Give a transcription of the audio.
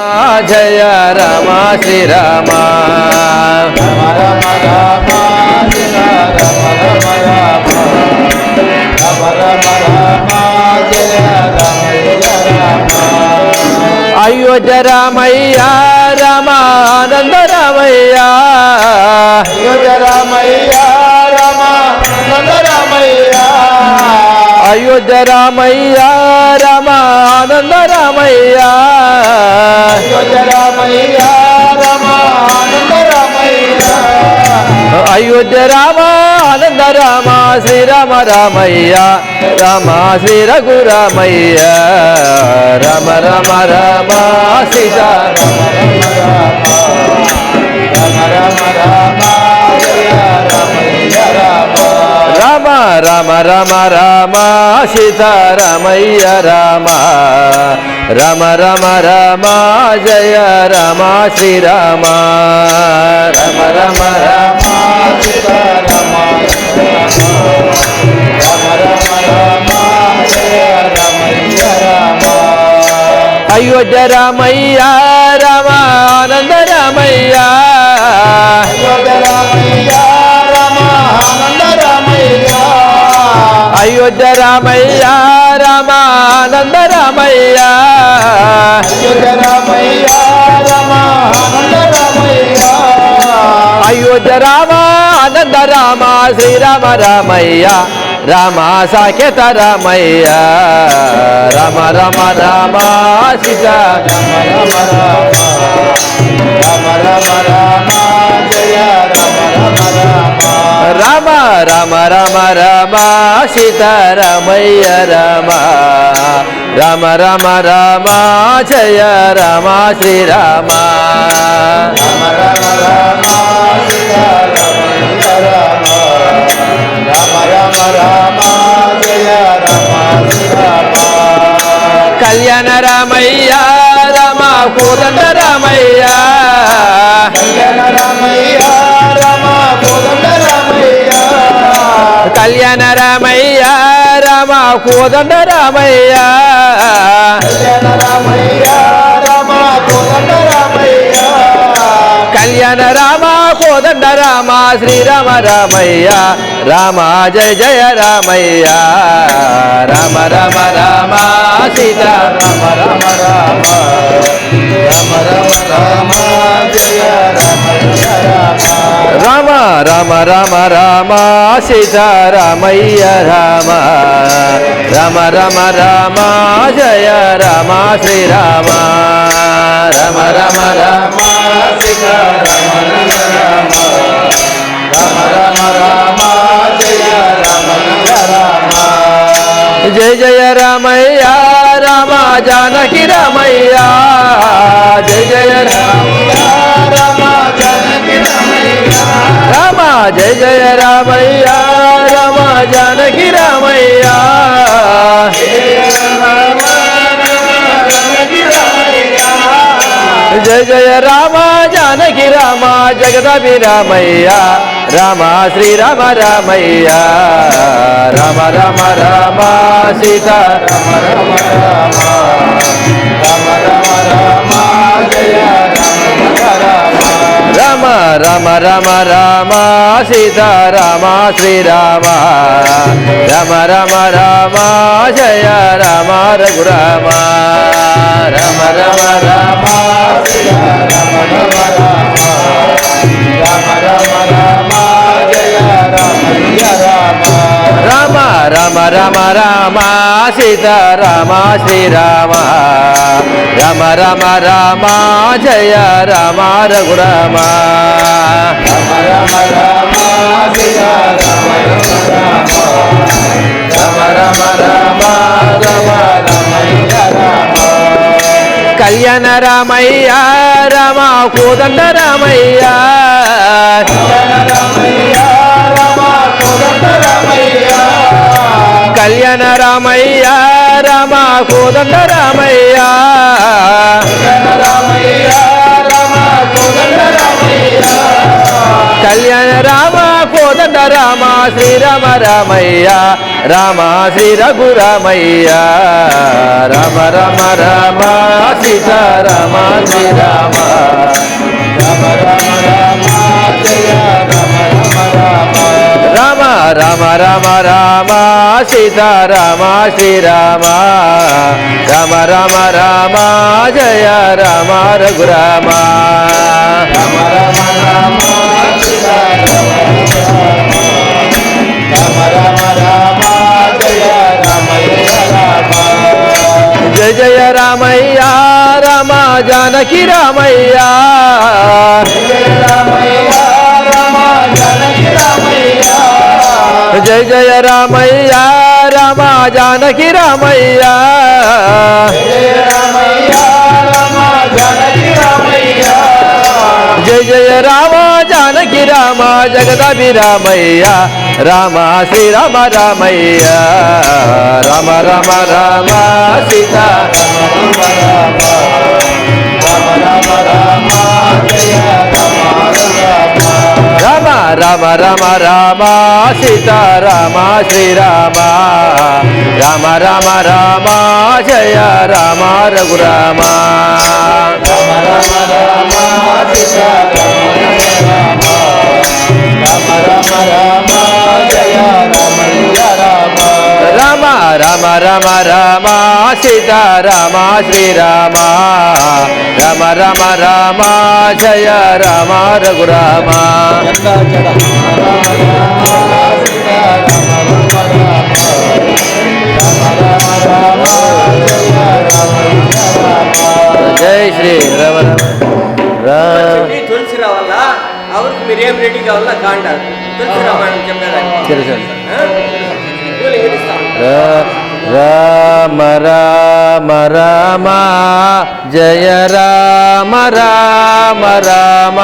జయ రామ శ్రీరామ రమ రామ జయ రామ అయోధ్య రామయ్య రామానంద రామయ్య అయోధ్య రామయ్య రామానంద రామయ్య అయోధ్య రామయ్య రామానంద రామయ్య అయోధ్య రామయ్య రామానంద రామయ్య అయోధ్య రామ ఆనంద రామ శ్రీరామ రామయ్య రామ శ్రీ రఘురామయ్య రామ రామ రామ సీతా రామ రామ రామ జయ రామయ్య రామ రామ రామ రామ రామ సీతారామయ్య రామ రామ రామ రామ జయ రామ శ్రీరామ రామ రామ రామ సీతారామ రామ రామ రామ జయ రామయ్య రామ అయోధ్య రామయ్య రామానంద రామయ్య అయోధ్య రామయ్య రామానంద రామయ్య అయోధ్య రామయ్య రామానంద రామయ్య అయోధ్య రామయ్య రామానంద రామయ్య అయోధ్య రామ ఆనంద రామ శ్రీరామ రామయ్య రామ సాకేత రామయ్య రామ రామ రామ సీతా రామ రామ రామ రామ రామ జయ రామ రామ రామ రామ రామ రామ రామ సీతారామయ్య రామ రామ రామ రామ జయ రామ శ్రీరామ రామ రామ రామ సీతారామయ్య రామ రామ రామ రామ జయ రామ శ్రీరామ కళ్యాణ రామయ్య రామ కోదండ రామయ్య కళ్యాణ రామయ్య రామ కోదండ రామయ్య కళ్యాణ రామయ్య రామ కోదండ రామయ్య కళ్యాణ రామయ్య రామ కోదండ రామయ్య కళ్యాణ రామ కోదండ రామ శ్రీరామ రామయ్య రామ జయ జయ రామయ్య రామ రామ రామ సీతా రామ రామ రామ రామ రామ రామ జయ రామయ్య రామ రామ రామ రామ రామ సీతారామయ్య రామ రామ రామ రామ జయ రామ శ్రీరామ రామ రామ రామ సీతారామయ్య రామ రామ రామ రామ జయ రామయ్య రామ జయ జయ రామయ్య రామ జానకి రామయ్య జయ జయ రామయ్య రామ జానకి రామయ్య రామ జయ జయ రామయ్య రామ జానకి రామయ్య జయ జయ రామ జానకి రామ జగదభి రామయ్య రామ శ్రీరామ రామయ్య రామ రామ రామ సీతా రామ రామ రామ రామ రామ రామ జయ రామయ్య రామ రామ రామ రామ రామ సీతారామ శ్రీరామ రామ రామ రామ జయ రామ రఘురామ రామ రామ రామ రామ రామ రామ రామ రామ రామ జయ రామయ్య రామ రామ రామ రామ రామ సీతారామ శ్రీరామ రామ రామ రామ జయ రామ రఘురామ రామ రామ రామ జయ రామయ్య రామ రామ రామ రామ జయ రామయ్య రామ కళ్యాణ రామయ్య రామ కోదండ రామయ్య కళ్యాణ రామయ్య రామ కోదండ రామయ్య కళ్యాణ రామయ్య రామ కోదండ రామయ్య కళ్యాణ రామయ్య రామ కోదండ రామయ్య కళ్యాణ రామ కోదండ రామ శ్రీరామ రామయ్య రామ శ్రీ రఘురామయ్య రామ రామ రామ సీతారామ శ్రీరామ రామ రామ రామ జయ రామ రామ రామ రామ రామ రామ సీతారామ శ్రీరామ రామ రామ రామ జయ రామ రఘురామ రామ రామ రామ రామ రామ రామ జయ రామ రామ జయ జయ రామయ్య రామ జానకి రామయ్య జయ రామయ్య రామ జానకి రామయ్య జయ జయ రామయ్య రామ జానకి రామయ్య జయ రామయ్య రామ జానకి రామయ్య జయ జయ రామ జానకి రామ జగదాభిరామయ్య రామ శ్రీరామ రామయ్య రామ రామ రామ సీతా రామ రామ రామ రామ సీతారామ శ్రీరామ రామ రామ రామ జయ రామ రఘురామ రామ రామ రామ రామ సీతారామ శ్రీరామ రామ రామ రామ జయ రామ రఘురామ జై శ్రీ రామ రామ తులసి రావాల ಅವ್ರಿಗೆ ಮಿರಿಯಂ ರೆಡ್ಡಿ ಕಾవాల ಕಾಂಟಾరు తులసి రామాయణం చెప్పేదాన్ని తెలుసు కూలింగ్ ఇస్తా రామ రామ రామ జయ రామ రామ రామ